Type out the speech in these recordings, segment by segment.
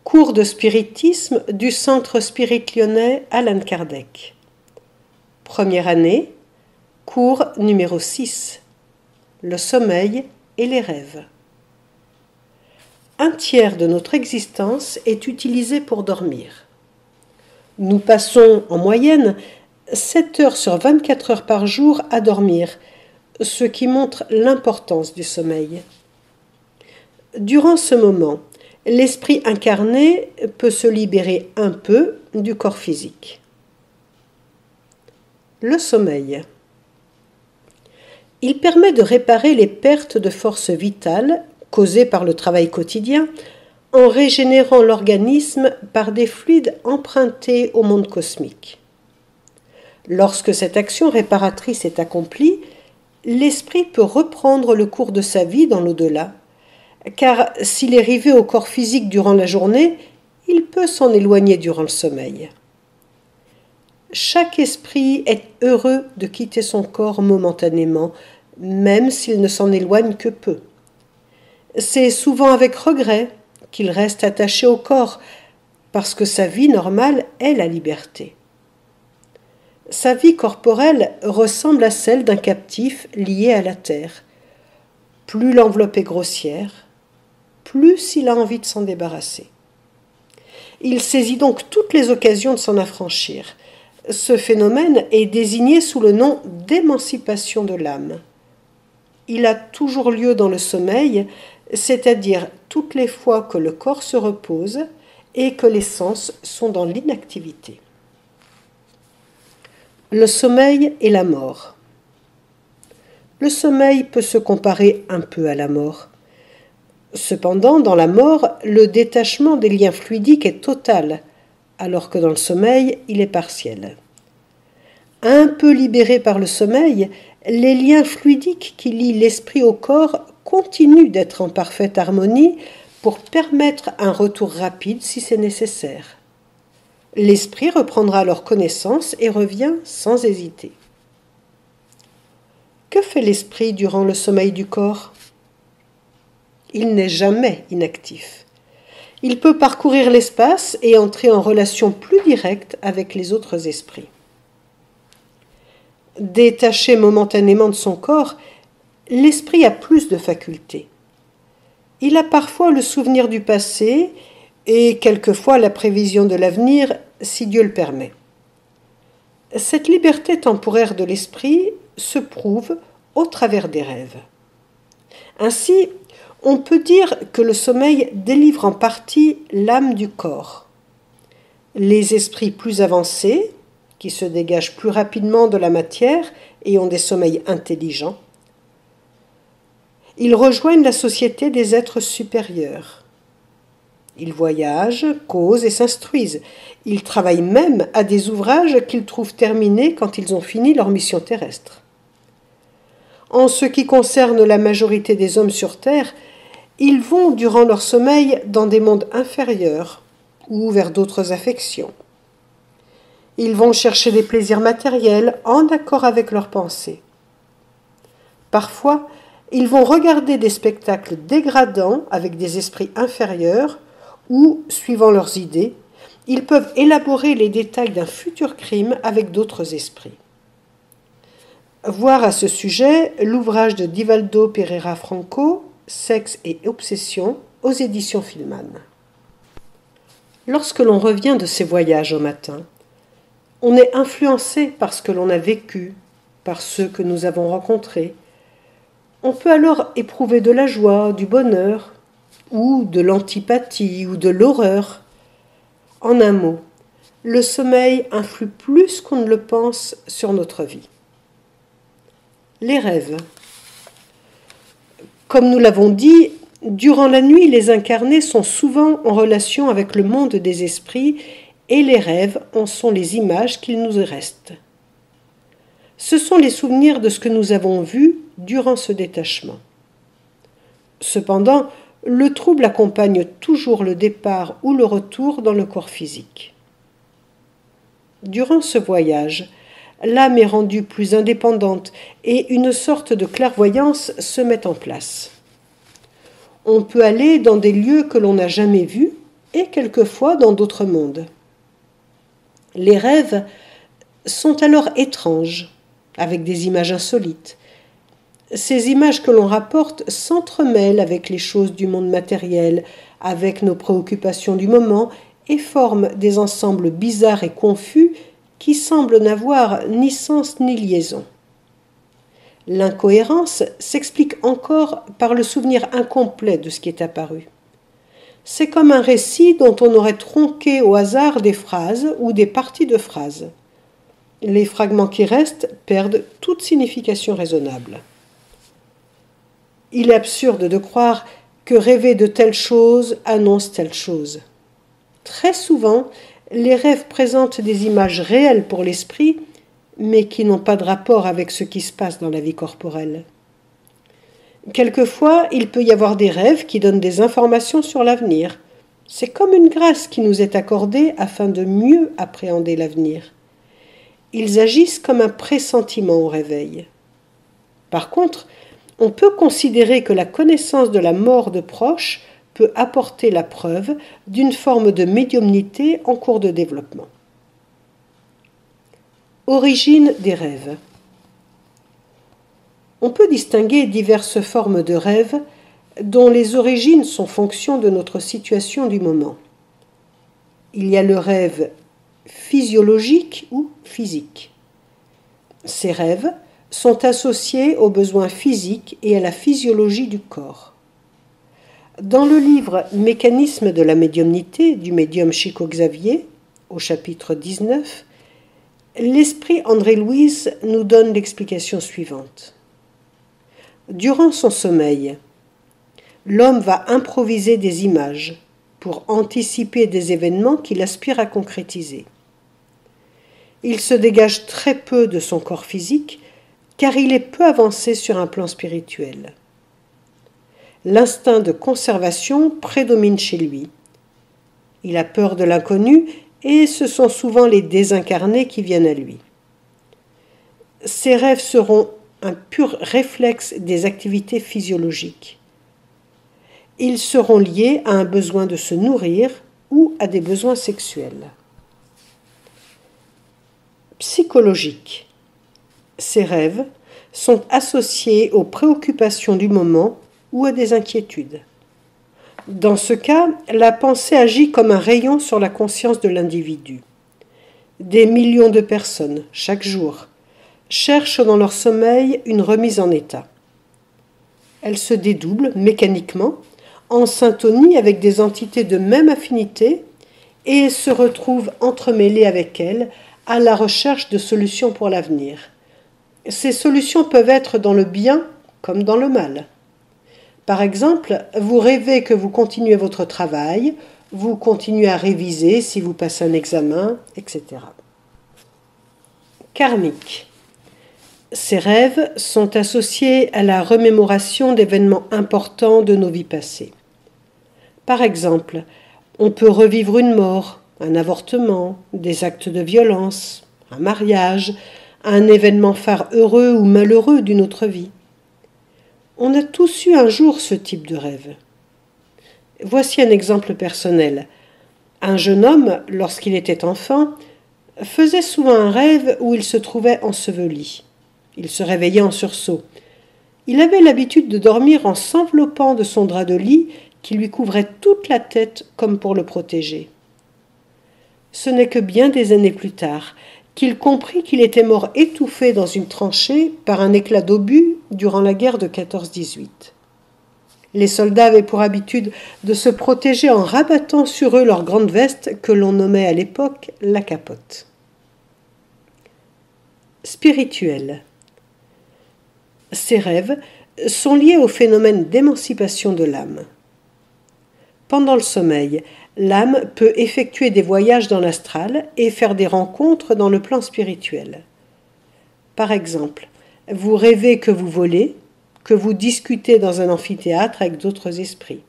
Cours de spiritisme du Centre Spirit Lyonnais Allan Kardec. Première année, cours numéro 6. Le sommeil et les rêves. Un tiers de notre existence est utilisé pour dormir. Nous passons en moyenne 7 heures sur 24 heures par jour à dormir, ce qui montre l'importance du sommeil. Durant ce moment, l'esprit incarné peut se libérer un peu du corps physique. Le sommeil. Il permet de réparer les pertes de force vitale causées par le travail quotidien en régénérant l'organisme par des fluides empruntés au monde cosmique. Lorsque cette action réparatrice est accomplie, l'esprit peut reprendre le cours de sa vie dans l'au-delà, car s'il est rivé au corps physique durant la journée, il peut s'en éloigner durant le sommeil. Chaque esprit est heureux de quitter son corps momentanément, même s'il ne s'en éloigne que peu. C'est souvent avec regret qu'il reste attaché au corps, parce que sa vie normale est la liberté. Sa vie corporelle ressemble à celle d'un captif lié à la terre. Plus l'enveloppe est grossière, plus il a envie de s'en débarrasser. Il saisit donc toutes les occasions de s'en affranchir. Ce phénomène est désigné sous le nom d'émancipation de l'âme. Il a toujours lieu dans le sommeil, c'est-à-dire toutes les fois que le corps se repose et que les sens sont dans l'inactivité. Le sommeil et la mort. Le sommeil peut se comparer un peu à la mort. Cependant, dans la mort, le détachement des liens fluidiques est total, alors que dans le sommeil, il est partiel. Un peu libérés par le sommeil, les liens fluidiques qui lient l'esprit au corps continuent d'être en parfaite harmonie pour permettre un retour rapide si c'est nécessaire. L'esprit reprendra alors connaissance et revient sans hésiter. Que fait l'esprit durant le sommeil du corps ? Il n'est jamais inactif. Il peut parcourir l'espace et entrer en relation plus directe avec les autres esprits. Détaché momentanément de son corps, l'esprit a plus de facultés. Il a parfois le souvenir du passé et quelquefois la prévision de l'avenir, si Dieu le permet. Cette liberté temporaire de l'esprit se prouve au travers des rêves. Ainsi, on peut dire que le sommeil délivre en partie l'âme du corps. Les esprits plus avancés, qui se dégagent plus rapidement de la matière et ont des sommeils intelligents, ils rejoignent la société des êtres supérieurs. Ils voyagent, causent et s'instruisent. Ils travaillent même à des ouvrages qu'ils trouvent terminés quand ils ont fini leur mission terrestre. En ce qui concerne la majorité des hommes sur Terre, ils vont durant leur sommeil dans des mondes inférieurs ou vers d'autres affections. Ils vont chercher des plaisirs matériels en accord avec leurs pensées. Parfois, ils vont regarder des spectacles dégradants avec des esprits inférieurs ou, suivant leurs idées, ils peuvent élaborer les détails d'un futur crime avec d'autres esprits. Voir à ce sujet l'ouvrage de Divaldo Pereira Franco, Sexe et obsession, aux éditions Filman. Lorsque l'on revient de ses voyages au matin, on est influencé par ce que l'on a vécu, par ceux que nous avons rencontrés. On peut alors éprouver de la joie, du bonheur, ou de l'antipathie ou de l'horreur. En un mot, le sommeil influe plus qu'on ne le pense sur notre vie. Les rêves. Comme nous l'avons dit, durant la nuit, les incarnés sont souvent en relation avec le monde des esprits et les rêves en sont les images qu'il nous reste. Ce sont les souvenirs de ce que nous avons vu durant ce détachement. Cependant, le trouble accompagne toujours le départ ou le retour dans le corps physique. Durant ce voyage, l'âme est rendue plus indépendante et une sorte de clairvoyance se met en place. On peut aller dans des lieux que l'on n'a jamais vus et quelquefois dans d'autres mondes. Les rêves sont alors étranges, avec des images insolites. Ces images que l'on rapporte s'entremêlent avec les choses du monde matériel, avec nos préoccupations du moment, et forment des ensembles bizarres et confus qui semblent n'avoir ni sens ni liaison. L'incohérence s'explique encore par le souvenir incomplet de ce qui est apparu. C'est comme un récit dont on aurait tronqué au hasard des phrases ou des parties de phrases. Les fragments qui restent perdent toute signification raisonnable. Il est absurde de croire que rêver de telle chose annonce telle chose. Très souvent, les rêves présentent des images réelles pour l'esprit, mais qui n'ont pas de rapport avec ce qui se passe dans la vie corporelle. Quelquefois, il peut y avoir des rêves qui donnent des informations sur l'avenir. C'est comme une grâce qui nous est accordée afin de mieux appréhender l'avenir. Ils agissent comme un pressentiment au réveil. Par contre, on peut considérer que la connaissance de la mort de proches peut apporter la preuve d'une forme de médiumnité en cours de développement. Origine des rêves. On peut distinguer diverses formes de rêves dont les origines sont fonction de notre situation du moment. Il y a le rêve physiologique ou physique. Ces rêves sont associés aux besoins physiques et à la physiologie du corps. Dans le livre Mécanisme de la médiumnité du médium Chico Xavier, au chapitre 19, l'esprit André-Louise nous donne l'explication suivante. Durant son sommeil, l'homme va improviser des images pour anticiper des événements qu'il aspire à concrétiser. Il se dégage très peu de son corps physique car il est peu avancé sur un plan spirituel. L'instinct de conservation prédomine chez lui. Il a peur de l'inconnu et ce sont souvent les désincarnés qui viennent à lui. Ses rêves seront un pur réflexe des activités physiologiques. Ils seront liés à un besoin de se nourrir ou à des besoins sexuels. Psychologique. Ces rêves sont associés aux préoccupations du moment ou à des inquiétudes. Dans ce cas, la pensée agit comme un rayon sur la conscience de l'individu. Des millions de personnes, chaque jour, cherchent dans leur sommeil une remise en état. Elles se dédoublent mécaniquement, en syntonie avec des entités de même affinité et se retrouvent entremêlées avec elles à la recherche de solutions pour l'avenir. Ces solutions peuvent être dans le bien comme dans le mal. Par exemple, vous rêvez que vous continuez votre travail, vous continuez à réviser si vous passez un examen, etc. Karmique. Ces rêves sont associés à la remémoration d'événements importants de nos vies passées. Par exemple, on peut revivre une mort, un avortement, des actes de violence, un mariage, un événement phare heureux ou malheureux d'une autre vie. On a tous eu un jour ce type de rêve. Voici un exemple personnel. Un jeune homme, lorsqu'il était enfant, faisait souvent un rêve où il se trouvait enseveli. Il se réveillait en sursaut. Il avait l'habitude de dormir en s'enveloppant de son drap de lit qui lui couvrait toute la tête comme pour le protéger. Ce n'est que bien des années plus tard qu'il comprit qu'il était mort étouffé dans une tranchée par un éclat d'obus durant la guerre de 14-18. Les soldats avaient pour habitude de se protéger en rabattant sur eux leur grande veste que l'on nommait à l'époque la capote. Spirituel. Ces rêves sont liés au phénomène d'émancipation de l'âme. Pendant le sommeil, l'âme peut effectuer des voyages dans l'astral et faire des rencontres dans le plan spirituel. Par exemple, vous rêvez que vous volez, que vous discutez dans un amphithéâtre avec d'autres esprits.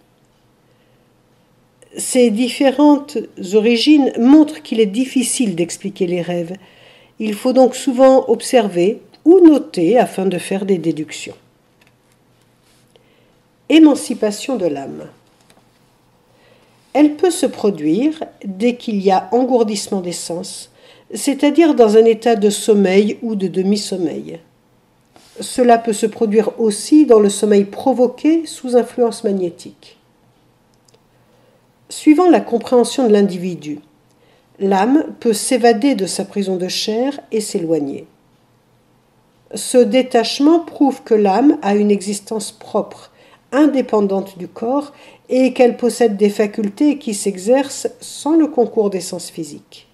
Ces différentes origines montrent qu'il est difficile d'expliquer les rêves. Il faut donc souvent observer ou noter afin de faire des déductions. Émancipation de l'âme. Elle peut se produire dès qu'il y a engourdissement des sens, c'est-à-dire dans un état de sommeil ou de demi-sommeil. Cela peut se produire aussi dans le sommeil provoqué sous influence magnétique. Suivant la compréhension de l'individu, l'âme peut s'évader de sa prison de chair et s'éloigner. Ce détachement prouve que l'âme a une existence propre, indépendante du corps, et qu'elle possède des facultés qui s'exercent sans le concours des sens physiques.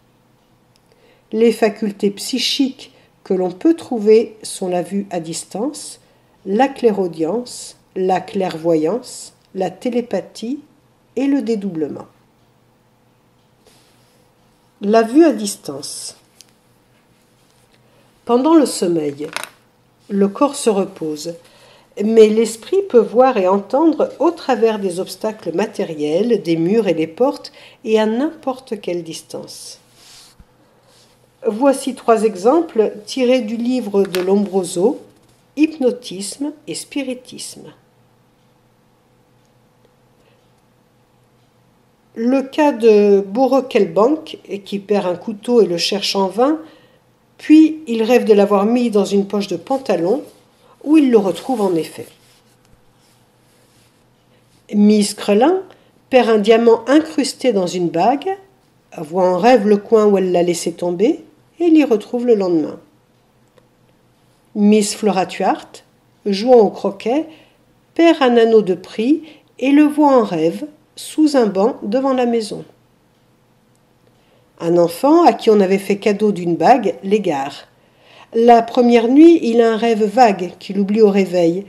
Les facultés psychiques que l'on peut trouver sont la vue à distance, la clairaudience, la clairvoyance, la télépathie et le dédoublement. La vue à distance. Pendant le sommeil, le corps se repose, mais l'esprit peut voir et entendre au travers des obstacles matériels, des murs et des portes, et à n'importe quelle distance. Voici 3 exemples tirés du livre de Lombroso, Hypnotisme et spiritisme. Le cas de Borokelbank, qui perd un couteau et le cherche en vain, puis il rêve de l'avoir mis dans une poche de pantalon, où il le retrouve en effet. Miss Crelin perd un diamant incrusté dans une bague, voit en rêve le coin où elle l'a laissé tomber et l'y retrouve le lendemain. Miss Flora Tuart, jouant au croquet, perd un anneau de prix et le voit en rêve sous un banc devant la maison. Un enfant à qui on avait fait cadeau d'une bague l'égare. La première nuit, il a un rêve vague qu'il oublie au réveil,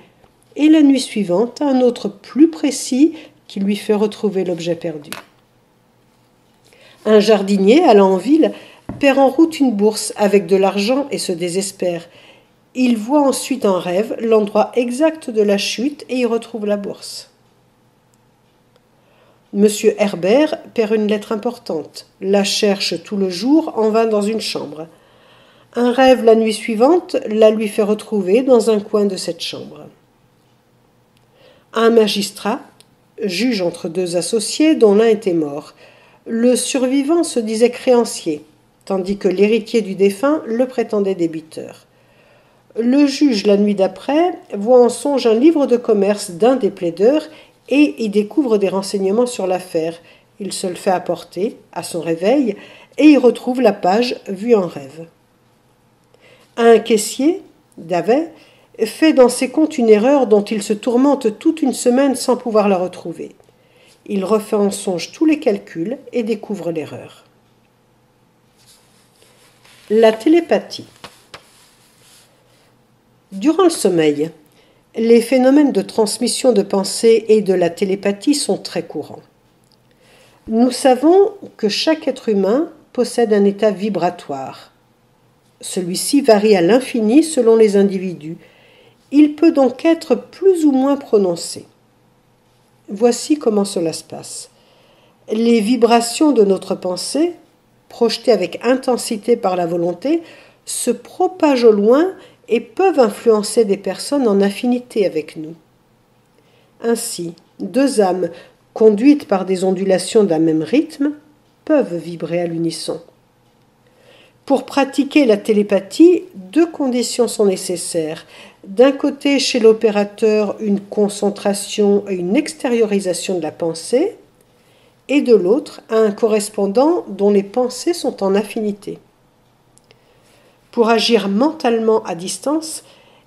et la nuit suivante, un autre plus précis qui lui fait retrouver l'objet perdu. Un jardinier, allant en ville, perd en route une bourse avec de l'argent et se désespère. Il voit ensuite en rêve l'endroit exact de la chute et y retrouve la bourse. Monsieur Herbert perd une lettre importante, la cherche tout le jour en vain dans une chambre. Un rêve la nuit suivante la lui fait retrouver dans un coin de cette chambre. Un magistrat juge entre 2 associés dont l'un était mort. Le survivant se disait créancier, tandis que l'héritier du défunt le prétendait débiteur. Le juge, la nuit d'après, voit en songe un livre de commerce d'un des plaideurs et y découvre des renseignements sur l'affaire. Il se le fait apporter à son réveil et y retrouve la page vue en rêve. Un caissier, Davet, fait dans ses comptes une erreur dont il se tourmente toute une semaine sans pouvoir la retrouver. Il refait en songe tous les calculs et découvre l'erreur. La télépathie. Durant le sommeil, les phénomènes de transmission de pensée et de la télépathie sont très courants. Nous savons que chaque être humain possède un état vibratoire. Celui-ci varie à l'infini selon les individus. Il peut donc être plus ou moins prononcé. Voici comment cela se passe. Les vibrations de notre pensée, projetées avec intensité par la volonté, se propagent au loin et peuvent influencer des personnes en affinité avec nous. Ainsi, 2 âmes, conduites par des ondulations d'un même rythme, peuvent vibrer à l'unisson. Pour pratiquer la télépathie, 2 conditions sont nécessaires. D'un côté, chez l'opérateur, une concentration et une extériorisation de la pensée, et de l'autre, un correspondant dont les pensées sont en affinité. Pour agir mentalement à distance,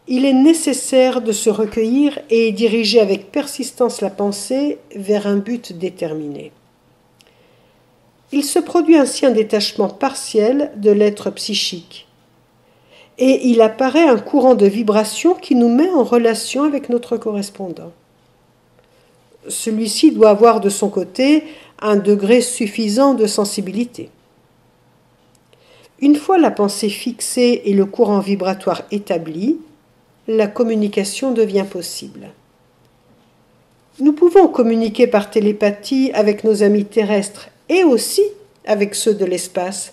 il est nécessaire de se recueillir et diriger avec persistance la pensée vers un but déterminé. Il se produit ainsi un détachement partiel de l'être psychique. Et il apparaît un courant de vibration qui nous met en relation avec notre correspondant. Celui-ci doit avoir de son côté un degré suffisant de sensibilité. Une fois la pensée fixée et le courant vibratoire établi, la communication devient possible. Nous pouvons communiquer par télépathie avec nos amis terrestres et aussi avec ceux de l'espace,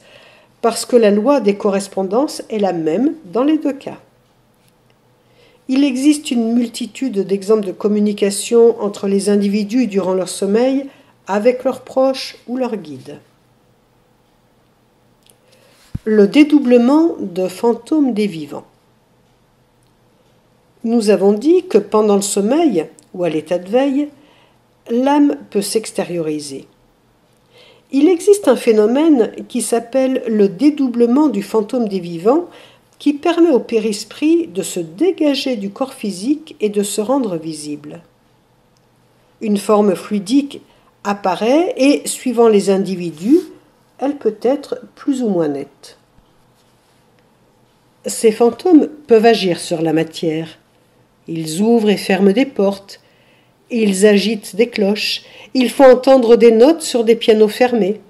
parce que la loi des correspondances est la même dans les 2 cas. Il existe une multitude d'exemples de communication entre les individus durant leur sommeil avec leurs proches ou leurs guides. Le dédoublement de fantômes des vivants. Nous avons dit que pendant le sommeil, ou à l'état de veille, l'âme peut s'extérioriser. Il existe un phénomène qui s'appelle le dédoublement du fantôme des vivants, qui permet au périsprit de se dégager du corps physique et de se rendre visible. Une forme fluidique apparaît et, suivant les individus, elle peut être plus ou moins nette. Ces fantômes peuvent agir sur la matière. Ils ouvrent et ferment des portes, ils agitent des cloches, ils font entendre des notes sur des pianos fermés.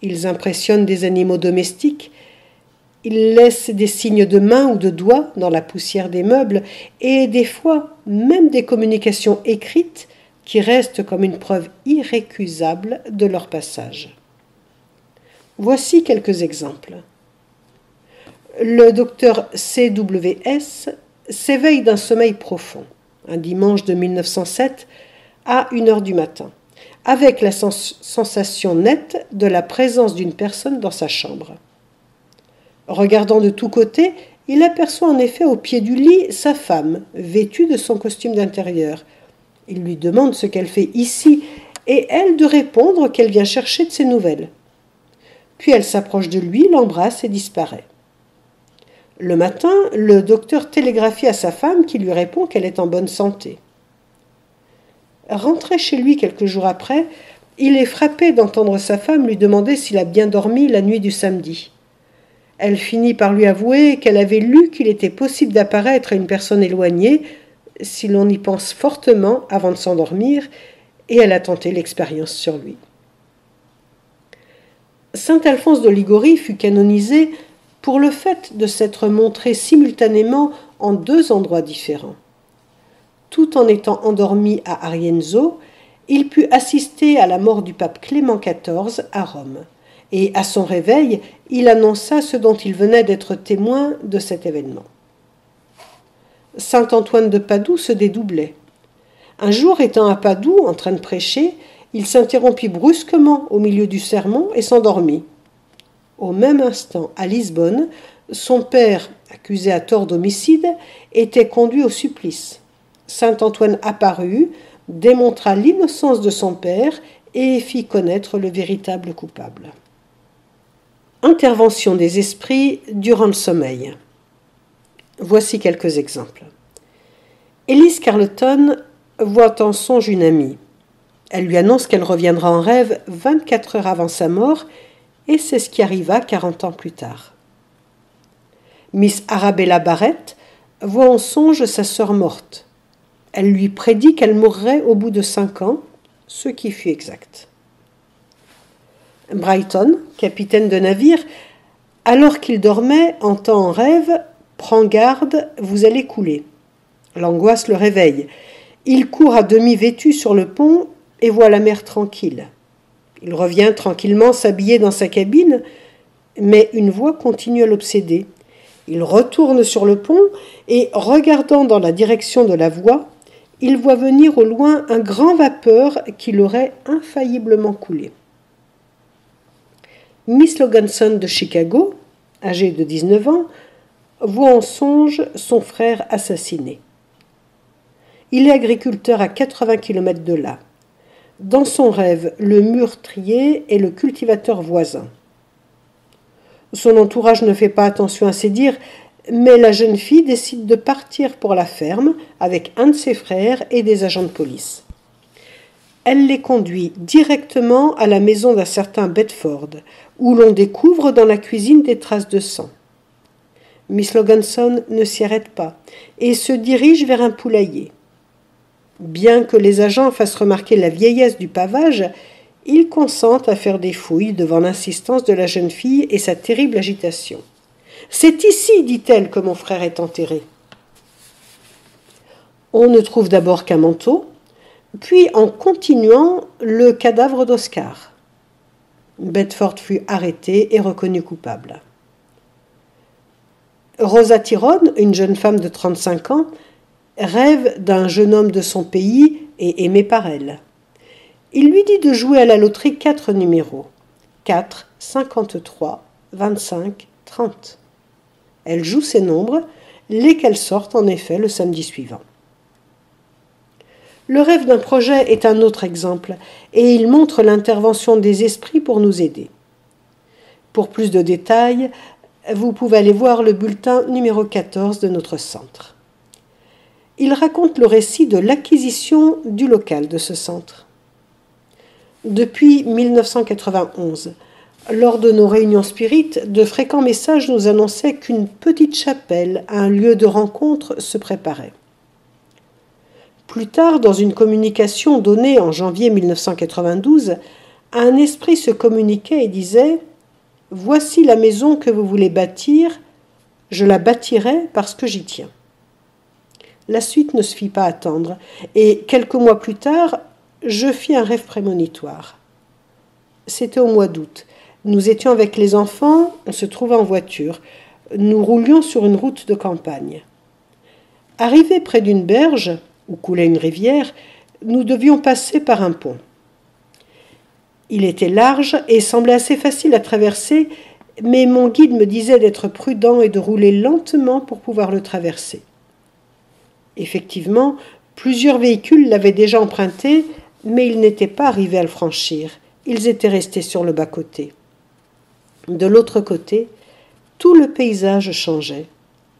Ils impressionnent des animaux domestiques, ils laissent des signes de main ou de doigts dans la poussière des meubles et des fois même des communications écrites qui restent comme une preuve irrécusable de leur passage. Voici quelques exemples. Le docteur CWS s'éveille d'un sommeil profond, un dimanche de 1907 à 1h du matin, avec la sensation nette de la présence d'une personne dans sa chambre. Regardant de tous côtés, il aperçoit en effet au pied du lit sa femme, vêtue de son costume d'intérieur. Il lui demande ce qu'elle fait ici, et elle de répondre qu'elle vient chercher de ses nouvelles. Puis elle s'approche de lui, l'embrasse et disparaît. Le matin, le docteur télégraphie à sa femme qui lui répond qu'elle est en bonne santé. Rentré chez lui quelques jours après, il est frappé d'entendre sa femme lui demander s'il a bien dormi la nuit du samedi. Elle finit par lui avouer qu'elle avait lu qu'il était possible d'apparaître à une personne éloignée si l'on y pense fortement avant de s'endormir, et elle a tenté l'expérience sur lui. Saint Alphonse de Liguori fut canonisé pour le fait de s'être montré simultanément en 2 endroits différents. Tout en étant endormi à Arienzo, il put assister à la mort du pape Clément XIV à Rome, et à son réveil, il annonça ce dont il venait d'être témoin de cet événement. Saint Antoine de Padoue se dédoublait. Un jour, étant à Padoue, en train de prêcher, il s'interrompit brusquement au milieu du sermon et s'endormit. Au même instant, à Lisbonne, son père, accusé à tort d'homicide, était conduit au supplice. Saint Antoine apparut, démontra l'innocence de son père et fit connaître le véritable coupable. Intervention des esprits durant le sommeil. Voici quelques exemples. Elise Carleton voit en songe une amie. Elle lui annonce qu'elle reviendra en rêve 24 heures avant sa mort, et c'est ce qui arriva 40 ans plus tard. Miss Arabella Barrett voit en songe sa sœur morte. Elle lui prédit qu'elle mourrait au bout de 5 ans, ce qui fut exact. Brighton, capitaine de navire, alors qu'il dormait, entend en rêve « Prends garde, vous allez couler ». L'angoisse le réveille. Il court à demi vêtu sur le pont et voit la mer tranquille. Il revient tranquillement s'habiller dans sa cabine, mais une voix continue à l'obséder. Il retourne sur le pont et, regardant dans la direction de la voix, il voit venir au loin un grand vapeur qui l'aurait infailliblement coulé. Miss Loganson de Chicago, âgée de 19 ans, voit en songe son frère assassiné. Il est agriculteur à 80 km de là. Dans son rêve, le meurtrier est le cultivateur voisin. Son entourage ne fait pas attention à ses dires, mais la jeune fille décide de partir pour la ferme avec un de ses frères et des agents de police. Elle les conduit directement à la maison d'un certain Bedford, où l'on découvre dans la cuisine des traces de sang. Miss Loganson ne s'y arrête pas et se dirige vers un poulailler. Bien que les agents fassent remarquer la vieillesse du pavage, ils consentent à faire des fouilles devant l'insistance de la jeune fille et sa terrible agitation. « C'est ici, dit-elle, que mon frère est enterré. » On ne trouve d'abord qu'un manteau, puis en continuant, le cadavre d'Oscar. Bedford fut arrêté et reconnu coupable. Rosa Tyrone, une jeune femme de 35 ans, rêve d'un jeune homme de son pays et aimé par elle. Il lui dit de jouer à la loterie 4 numéros. 4, 53, 25, 30. Elle joue ces nombres, lesquels sortent en effet le samedi suivant. Le rêve d'un projet est un autre exemple, et il montre l'intervention des esprits pour nous aider. Pour plus de détails, vous pouvez aller voir le bulletin numéro 14 de notre centre. Il raconte le récit de l'acquisition du local de ce centre. Depuis 1991, lors de nos réunions spirites, de fréquents messages nous annonçaient qu'une petite chapelle, un lieu de rencontre, se préparait. Plus tard, dans une communication donnée en janvier 1992, un esprit se communiquait et disait « Voici la maison que vous voulez bâtir, je la bâtirai parce que j'y tiens. » La suite ne se fit pas attendre, et quelques mois plus tard, je fis un rêve prémonitoire. C'était au mois d'août. Nous étions avec les enfants, on se trouvait en voiture. Nous roulions sur une route de campagne. Arrivés près d'une berge, où coulait une rivière, nous devions passer par un pont. Il était large et semblait assez facile à traverser, mais mon guide me disait d'être prudent et de rouler lentement pour pouvoir le traverser. Effectivement, plusieurs véhicules l'avaient déjà emprunté, mais ils n'étaient pas arrivés à le franchir. Ils étaient restés sur le bas-côté. De l'autre côté, tout le paysage changeait.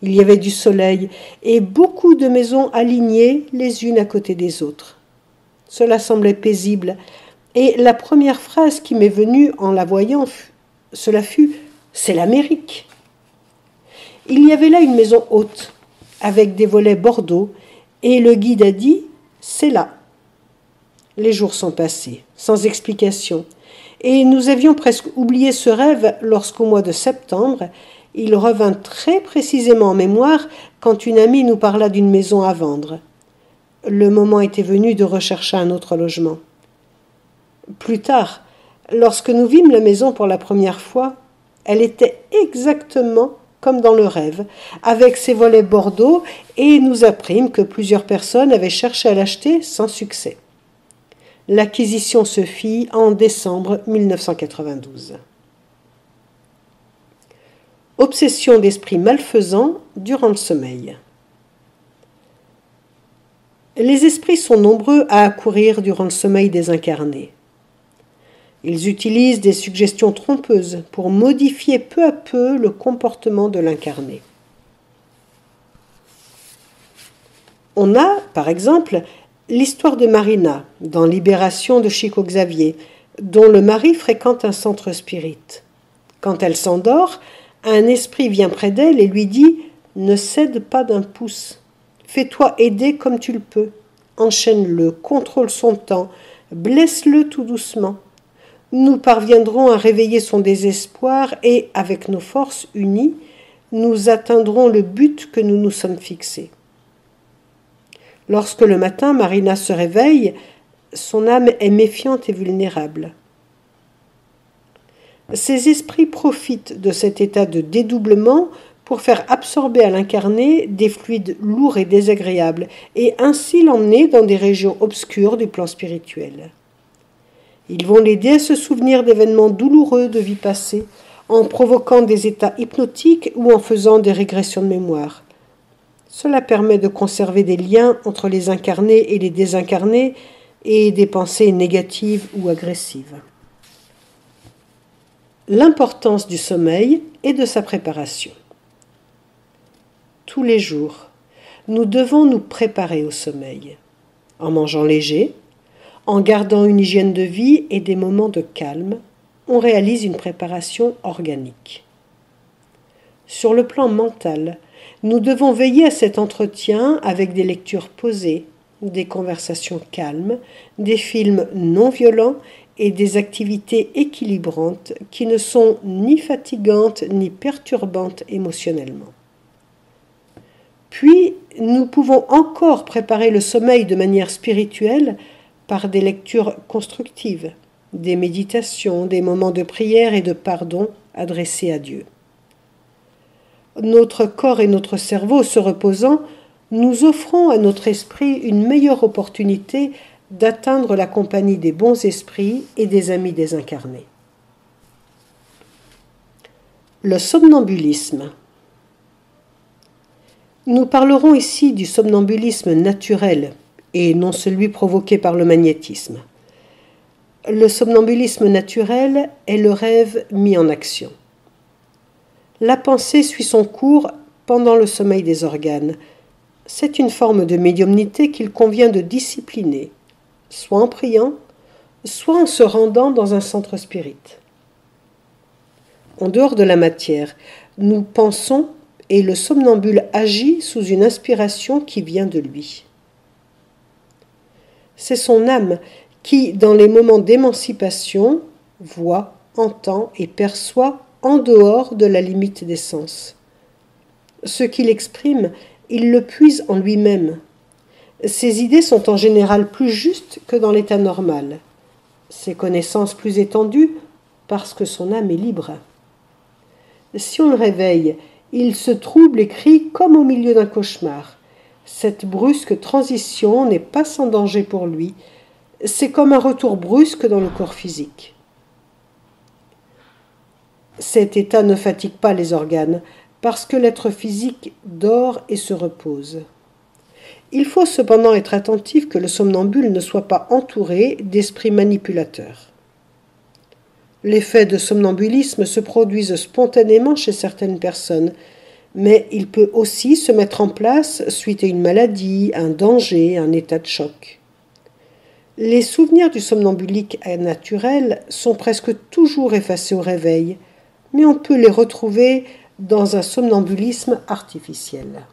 Il y avait du soleil et beaucoup de maisons alignées les unes à côté des autres. Cela semblait paisible, et la première phrase qui m'est venue en la voyant, cela fut « C'est l'Amérique ». Il y avait là une maison haute, avec des volets bordeaux, et le guide a dit « C'est là ». Les jours sont passés, sans explication, et nous avions presque oublié ce rêve lorsqu'au mois de septembre, il revint très précisément en mémoire quand une amie nous parla d'une maison à vendre. Le moment était venu de rechercher un autre logement. Plus tard, lorsque nous vîmes la maison pour la première fois, elle était exactement comme dans le rêve, avec ses volets bordeaux, et nous apprîmes que plusieurs personnes avaient cherché à l'acheter sans succès. L'acquisition se fit en décembre 1992. Obsession d'esprits malfaisants durant le sommeil. Les esprits sont nombreux à accourir durant le sommeil des incarnés. Ils utilisent des suggestions trompeuses pour modifier peu à peu le comportement de l'incarné. On a, par exemple, l'histoire de Marina, dans Libération de Chico Xavier, dont le mari fréquente un centre spirit. Quand elle s'endort, un esprit vient près d'elle et lui dit « Ne cède pas d'un pouce. Fais-toi aider comme tu le peux. Enchaîne-le, contrôle son temps, blesse-le tout doucement. Nous parviendrons à réveiller son désespoir et, avec nos forces unies, nous atteindrons le but que nous nous sommes fixés. » Lorsque le matin Marina se réveille, son âme est méfiante et vulnérable. Ces esprits profitent de cet état de dédoublement pour faire absorber à l'incarné des fluides lourds et désagréables et ainsi l'emmener dans des régions obscures du plan spirituel. Ils vont l'aider à se souvenir d'événements douloureux de vie passée, en provoquant des états hypnotiques ou en faisant des régressions de mémoire. Cela permet de conserver des liens entre les incarnés et les désincarnés et des pensées négatives ou agressives. L'importance du sommeil et de sa préparation. Tous les jours, nous devons nous préparer au sommeil, en mangeant léger, en gardant une hygiène de vie et des moments de calme, on réalise une préparation organique. Sur le plan mental, nous devons veiller à cet entretien avec des lectures posées, des conversations calmes, des films non violents et des activités équilibrantes qui ne sont ni fatigantes ni perturbantes émotionnellement. Puis, nous pouvons encore préparer le sommeil de manière spirituelle par des lectures constructives, des méditations, des moments de prière et de pardon adressés à Dieu. Notre corps et notre cerveau se reposant, nous offrons à notre esprit une meilleure opportunité d'atteindre la compagnie des bons esprits et des amis désincarnés. Le somnambulisme. Nous parlerons ici du somnambulisme naturel et non celui provoqué par le magnétisme. Le somnambulisme naturel est le rêve mis en action. La pensée suit son cours pendant le sommeil des organes. C'est une forme de médiumnité qu'il convient de discipliner, soit en priant, soit en se rendant dans un centre spirit. En dehors de la matière, nous pensons et le somnambule agit sous une inspiration qui vient de lui. C'est son âme qui, dans les moments d'émancipation, voit, entend et perçoit en dehors de la limite des sens. Ce qu'il exprime, il le puise en lui-même. Ses idées sont en général plus justes que dans l'état normal. Ses connaissances plus étendues parce que son âme est libre. Si on le réveille, il se trouble et crie comme au milieu d'un cauchemar. Cette brusque transition n'est pas sans danger pour lui. C'est comme un retour brusque dans le corps physique. Cet état ne fatigue pas les organes parce que l'être physique dort et se repose. Il faut cependant être attentif que le somnambule ne soit pas entouré d'esprits manipulateurs. Les faits de somnambulisme se produisent spontanément chez certaines personnes, mais il peut aussi se mettre en place suite à une maladie, un danger, un état de choc. Les souvenirs du somnambulique naturel sont presque toujours effacés au réveil, mais on peut les retrouver dans un somnambulisme artificiel.